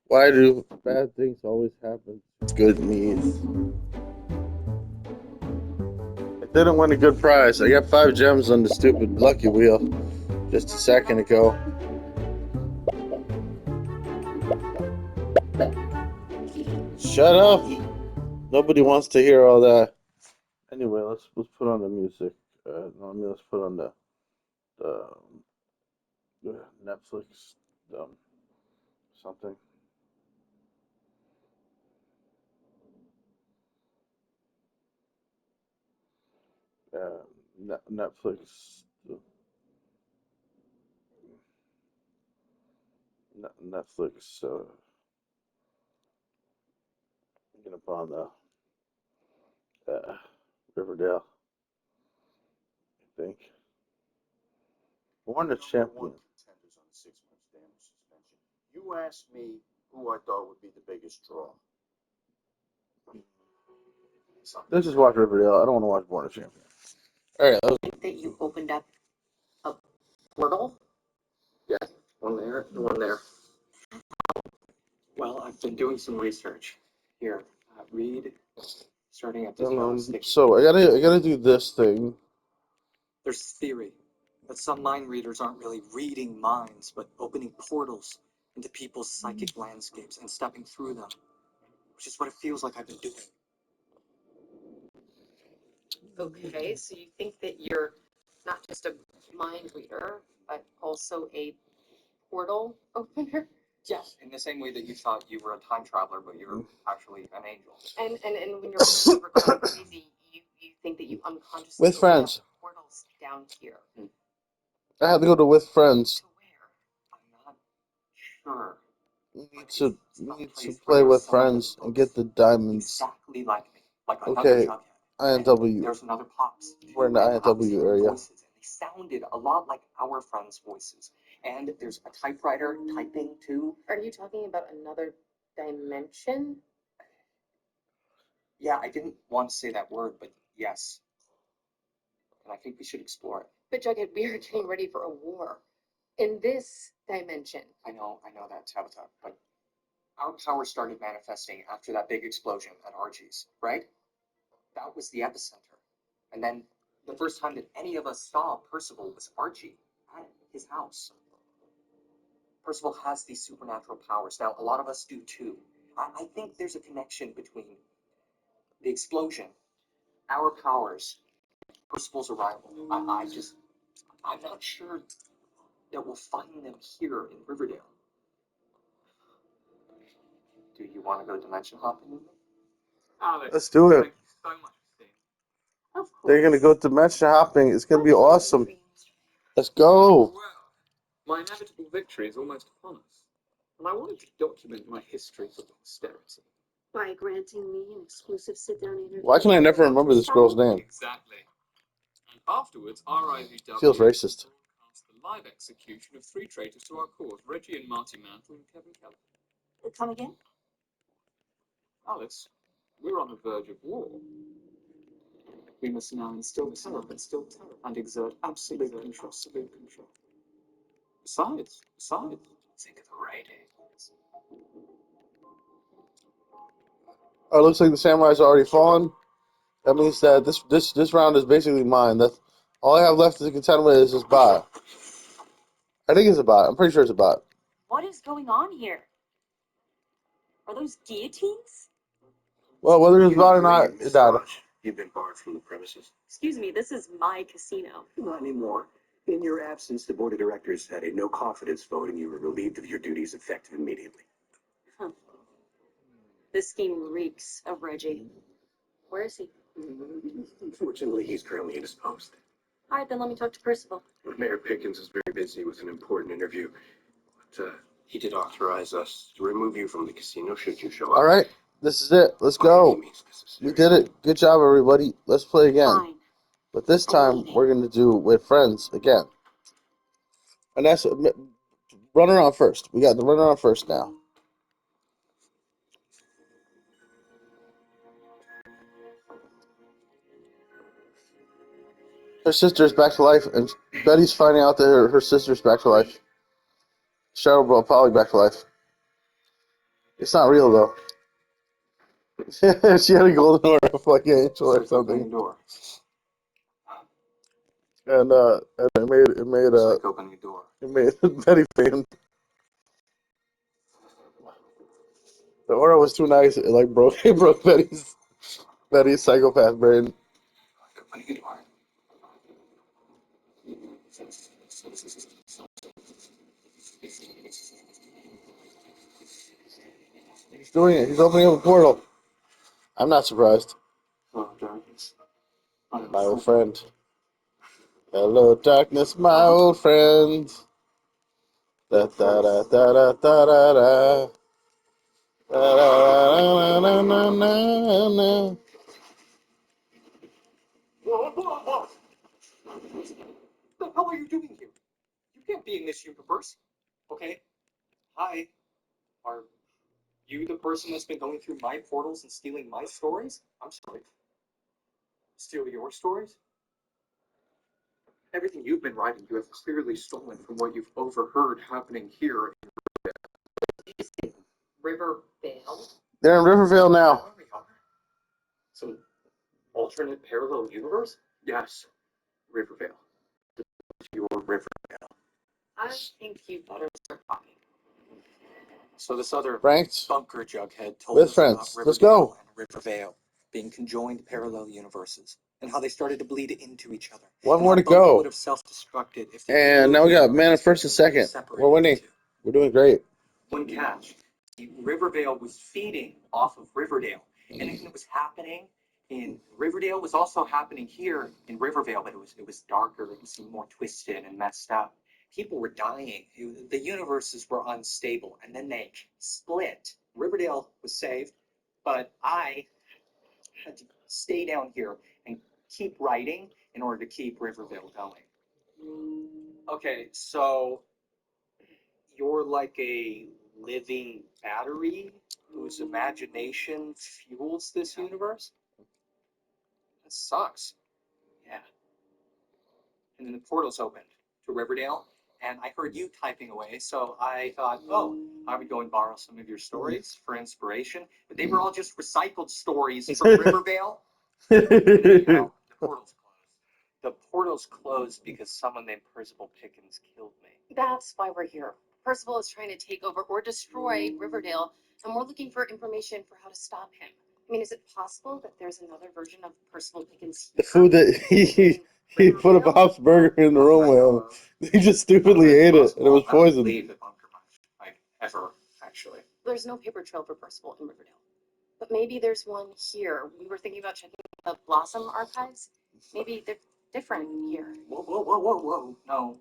Why do bad things always happen to good me's? I didn't win a good prize. I got 5 gems on the stupid lucky wheel just a second ago. Shut up! Nobody wants to hear all that. Anyway, let's put on the music. No, let's put on the Netflix um, something. Uh, Netflix. Netflix. I'm gonna put on the Riverdale. I think. Born a champion. Contenders on a 6-month damage suspension. You asked me who I thought would be the biggest draw. Let's just watch Riverdale. I don't want to watch Born a Champion. All right. That you opened up a portal? Yeah, one there, and one there. Well, I've been doing some research. Here, read, starting at this stick. So I gotta do this thing. There's theory that some mind readers aren't really reading minds, but opening portals into people's psychic landscapes and stepping through them, which is what it feels like I've been doing. Okay, so you think that you're not just a mind reader, but also a portal opener? Yes, in the same way that you thought you were a time traveler, but you're actually an angel. And when you're going crazy, you think that you unconsciously With open up friends. portals down here. I had to go to with friends. To where? I'm not sure. You need to play with friends and get the diamonds. Exactly like me. Like another Okay, Jughead. INW. There's another Pops. We're in the And Pops INW had area. voices, and they sounded a lot like our friends' voices. And there's a typewriter typing too. Are you talking about another dimension? Yeah, I didn't want to say that word, but yes. And I think we should explore it. But Jughead, we are getting ready for a war. In this dimension. I know that, Tabitha, but our power started manifesting after that big explosion at Archie's, right? That was the epicenter. And then the first time that any of us saw Percival was Archie at his house. Percival has these supernatural powers. Now, a lot of us do too. I think there's a connection between the explosion, our powers, Percival's arrival. I'm not sure that we'll find them here in Riverdale. Do you want to go dimension hopping with me? Alex, Let's do it. thank you so much for seeing. Of course. They're gonna go dimension hopping. It's gonna be awesome. Let's go. Well, my inevitable victory is almost upon us, and I wanted to document my history for posterity. By granting me an exclusive sit-down interview. Why can I never remember this girl's name? Exactly. And afterwards, RIVW Feels racist. broadcast the live execution of 3 traitors to our cause, Reggie and Marty Mantle and Kevin Keller. Come again? Alice, we're on the verge of war. We must now instill terror, and exert absolute control. Besides, think of the ratings. Oh, it looks like the samurai's already fallen. That means that this round is basically mine. That's all I have left to contend with is this bot. I think it's a bot. I'm pretty sure it's a bot. What is going on here? Are those guillotines? Well, whether it's a bot or not, it died. You've been barred from the premises. Excuse me, this is my casino. Not anymore. In your absence, the board of directors had a no confidence vote and you were relieved of your duties effective immediately. Huh. This scheme reeks of Reggie. Where is he? Unfortunately, he's currently indisposed. All right, then let me talk to Percival. Mayor Pickens is very busy with an important interview, but he did authorize us to remove you from the casino should you show up. All right, this is it. Let's go. We did it. Good job, everybody. Let's play again. Fine. But this time we're gonna do with friends again. And that's run around first. We got the run around first now. Her sister's back to life, and Betty's finding out that her sister's back to life. Cheryl brought Polly back to life. It's not real though. She had a golden or a fucking angel or It's like opening a something, door. and It's like opening a door. it made Betty famed. The aura was too nice. It like broke it broke Betty's psychopath brain. Like opening a door. He's doing it. He's opening up a portal. I'm not surprised. Oh, darkness. I am My old so- friend. Hello, darkness, my old friend. Da da da da da da da da. Da da da da da da da. Whoa, whoa, whoa! What the hell are you doing here? You can't be in this universe. Okay. Hi. Are you the person that's been going through my portals and stealing my stories? I'm sorry. Steal your stories? Everything you've been writing, you have clearly stolen from what you've overheard happening here. Rivervale. They're in Rivervale now. Where we are. Some alternate parallel universe? Yes. Rivervale. Your Rivervale. I think you better start talking. So this other Franks, bunker jughead told with us friends. about Let's Riverdale go. and Rivervale being conjoined parallel universes and how they started to bleed into each other. One and more how to Bunker go. would have self-destructed if the And now we got Man of First and Second. separated We're winning. into two. We're doing great. One catch. Riverdale was feeding off of Riverdale, and it was happening in Riverdale was also happening here in Rivervale, but it was darker, it was more twisted and messed up. People were dying. The universes were unstable, and then they split. Riverdale was saved, but I had to stay down here and keep writing in order to keep Rivervale going. Okay, so you're like a living battery whose imagination fuels this universe? That sucks. Yeah. And then the portals opened to Riverdale, and I heard you typing away, so I thought, oh, I would go and borrow some of your stories for inspiration. But they were all just recycled stories from Riverdale. Anyhow, the portals closed. The portals closed because someone named Percival Pickens killed me. That's why we're here. Percival is trying to take over or destroy Riverdale, and we're looking for information for how to stop him. I mean, is it possible that there's another version of Percival Pickens The here? food that he put a Bob's Burger in the room with him. He just stupidly ate it, and it was I don't poisoned. believe that Bunker much, like ever, actually. There's no paper trail for Percival in Riverdale. But maybe there's one here. We were thinking about checking the Blossom archives. Maybe they're different here. Whoa, whoa, whoa, whoa, whoa! No,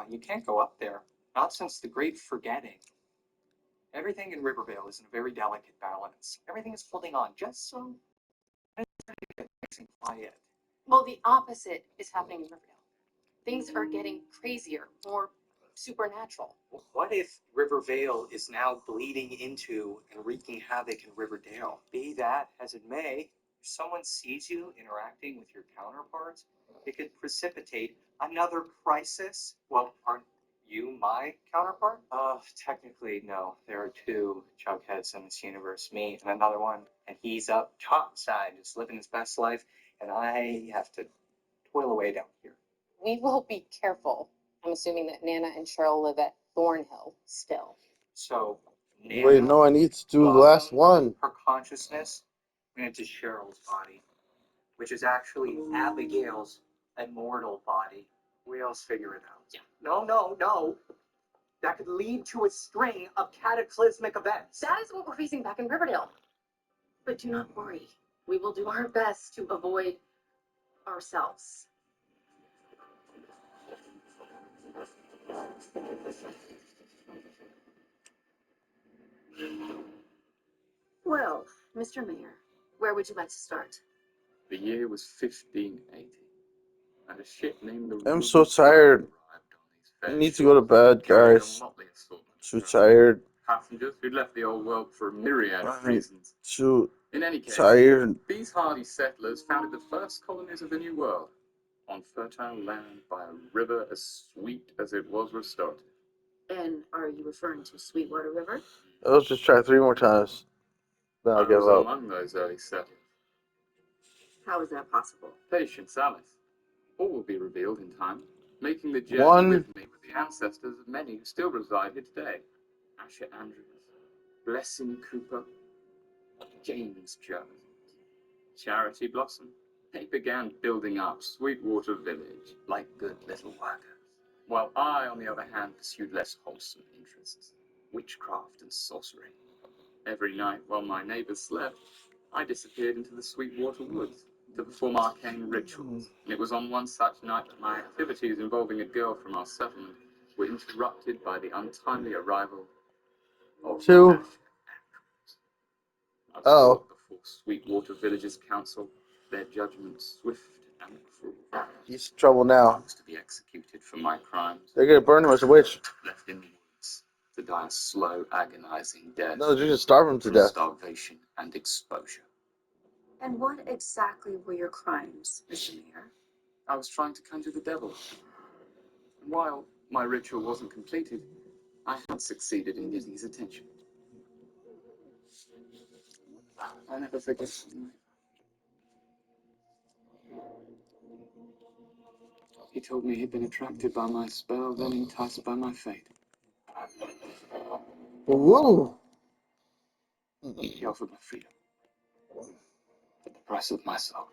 you can't go up there. Not since the Great Forgetting. Everything in Riverdale is in a very delicate balance. Everything is holding on just so nice and quiet. Well, the opposite is happening in Riverdale. Things are getting crazier, more supernatural. What if Rivervale is now bleeding into and wreaking havoc in Riverdale? Be that as it may, if someone sees you interacting with your counterparts, it could precipitate another crisis. Well, aren't you my counterpart? Technically, no. There are two Jugheads in this universe, me and another one, and he's up top side, just living his best life, and I have to toil away down here. We will be careful. I'm assuming that Nana and Cheryl live at Thornhill still. So, Wait, no, I need to do the last one. her consciousness went into Cheryl's body, which is actually Abigail's immortal body. We else figure it out. Yeah. No. That could lead to a string of cataclysmic events. That is what we're facing back in Riverdale. But do not worry. We will do our best to avoid ourselves. Well, Mr. Mayor, where would you like to start? The year was 1580, and a ship named the I'm so Ruby tired. arrived on I these need to fair go to bed, carrying a guys. motley assortment Too of tired. passengers who'd left the old world for a myriad of I'm reasons. too In any case, tired. these hardy settlers founded the first colonies of the New World, on fertile land by a river as sweet as it was restorative. And are you referring to Sweetwater River? Let's just try 3 more times. Then I'll I give was up. among those early settlers. How is that possible? Patience, Alice. All will be revealed in time, making the journey 1. with me with the ancestors of many who still reside here today. Asher Andrews, Blessing Cooper, James Jones, Charity Blossom. They began building up Sweetwater Village like good little workers, while I, on the other hand, pursued less wholesome interests, witchcraft and sorcery. Every night, while my neighbors slept, I disappeared into the Sweetwater woods to perform arcane rituals. And it was on one such night that my activities involving a girl from our settlement were interrupted by the untimely arrival of 2. Asher Andrews. I was Oh. brought before Sweetwater Village's council, their judgment swift and cruel. He's in trouble I now. was to be executed for my crimes, They're gonna burn him as a witch. left in the woods to die a slow, agonizing death No, they're just starve him to from death. starvation and exposure. And what exactly were your crimes, Mr. Mayor? I was trying to conjure the devil. And while my ritual wasn't completed, I had succeeded in getting his attention. I never forget that night. He told me he'd been attracted by my spell, then enticed by my fate. Whoa. He offered me freedom at the price of my soul.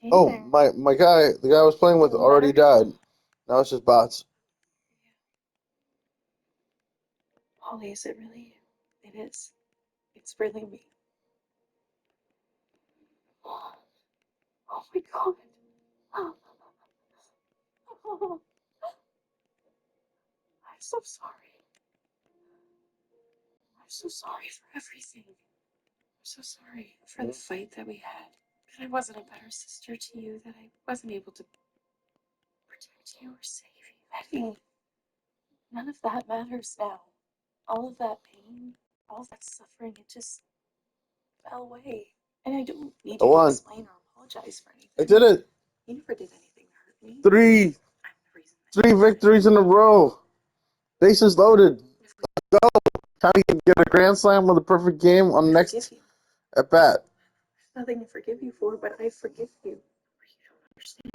Hey Oh, there. my guy, the guy I was playing with already died. Now it's just bots. Holly, is it really? It is. It's really me. Oh my god. Oh, I'm so sorry. I'm so sorry for everything. I'm so sorry for the fight that we had. That I wasn't a better sister to you, that I wasn't able to protect you or save you. Eddie, none of that matters now. All of that pain, all of that suffering, it just fell away. And I don't need I you to won. explain or apologize for anything. I did it. You never did anything to hurt me. 3 I'm the reason that 3 victories in a row. Bases loaded. Go. Time to get a grand slam with a perfect game on the I next forgive you. at bat. There's nothing to forgive you for, but I forgive you. You don't understand.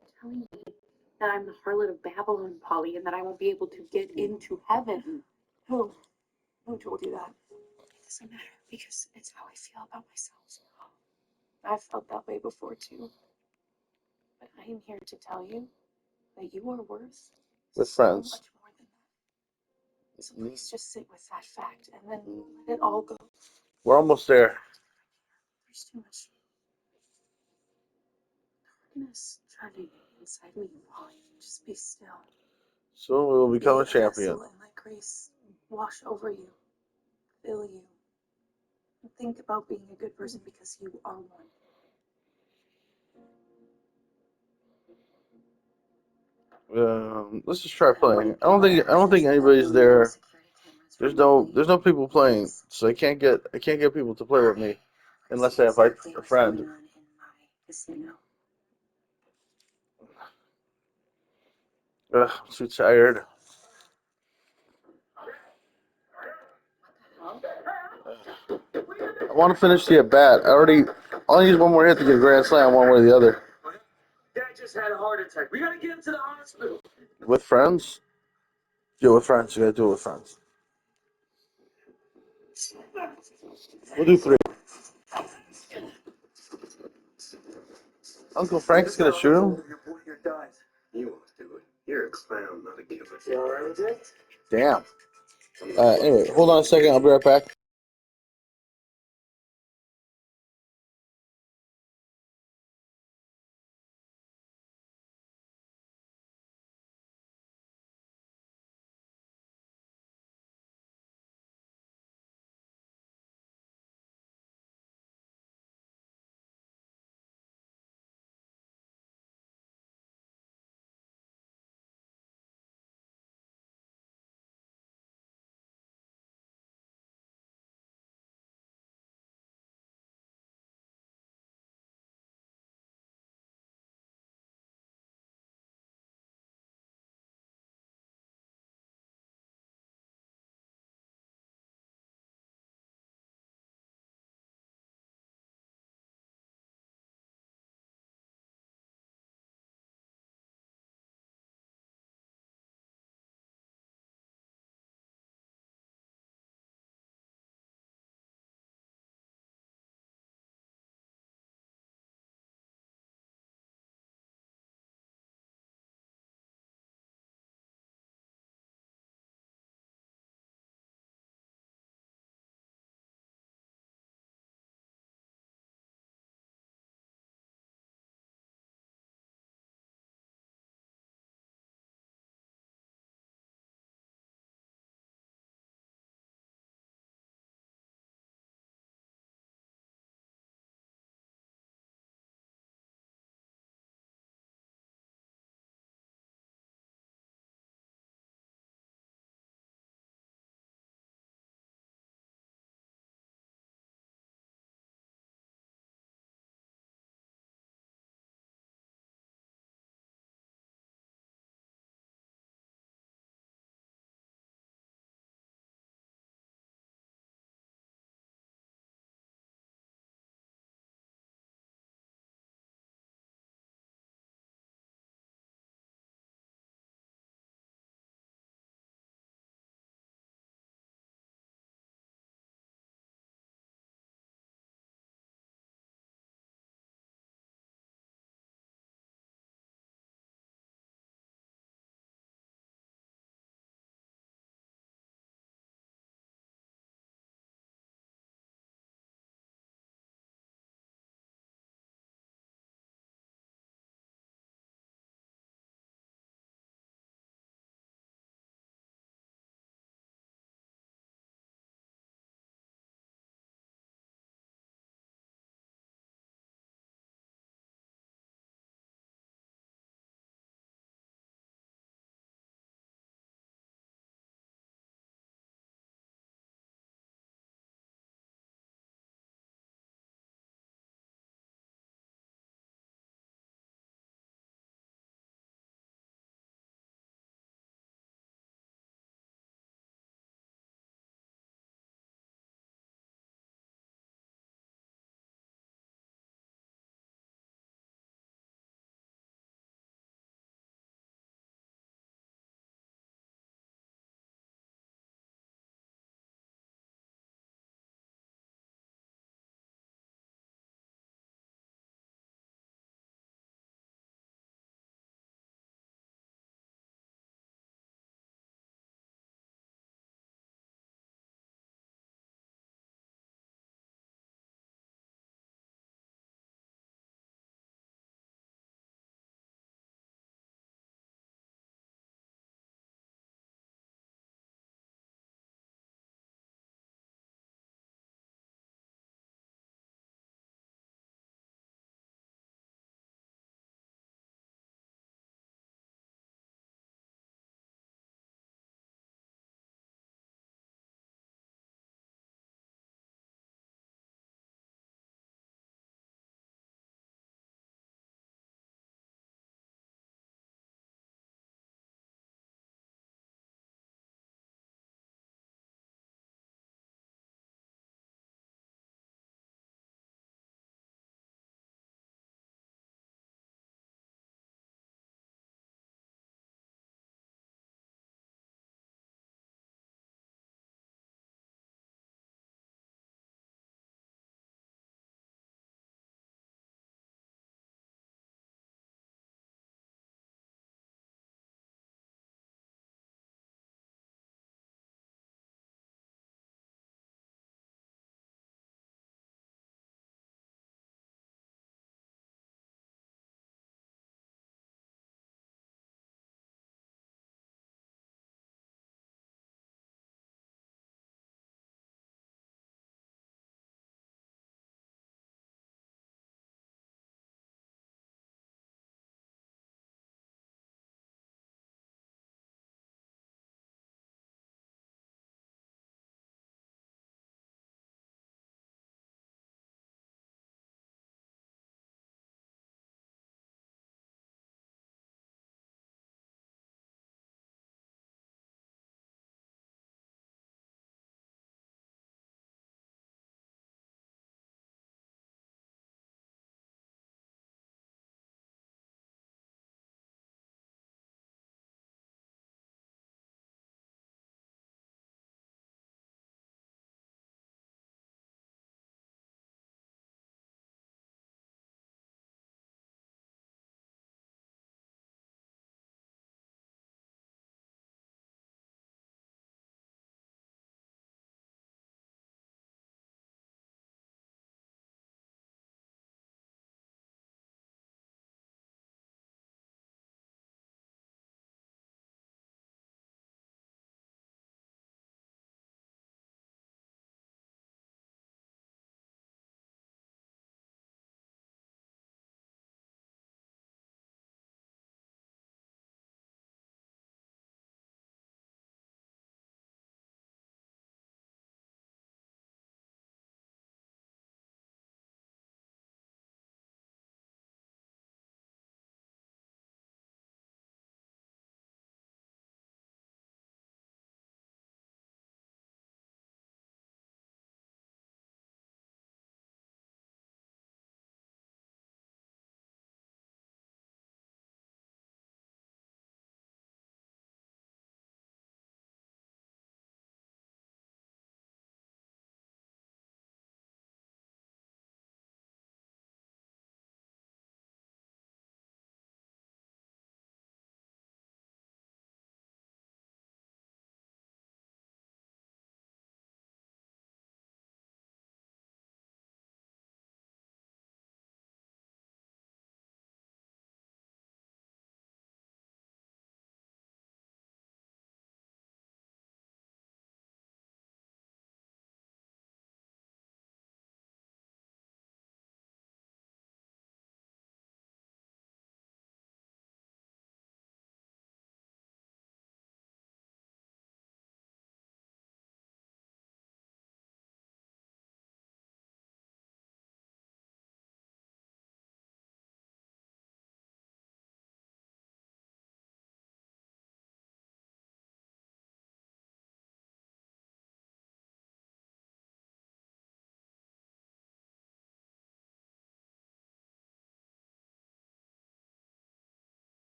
You're telling me that I'm the harlot of Babylon, Polly, and that I won't be able to get into heaven. Who? Who told you that? It doesn't matter because it's how I feel about myself. I've felt that way before too. But I am here to tell you that you are worth With so friends. much more than that. So please just sit with that fact and then let it all go. We're almost there. There's too much darkness turning inside me, Polly. Just be still. Soon we will become Be a champion. vessel and let grace wash over you, fill you. And think about being a good person because you are one. Let's just try playing. I don't think anybody's there. There's no people playing, so I can't get people to play with me unless I invite a friend. Ugh, I'm too tired. I want to finish the at bat. I only need one more hit to get a grand slam, one way or the other. Dad just had a heart attack. We gotta get him to the hospital. With friends? Do it with friends. You gotta do it with friends. We'll do 3. Uncle Frank's gonna shoot him? Your boy here dies. You won't do it. You're a clown, not a killer. You alright, Jake? Damn. Anyway, hold on a second. I'll be right back.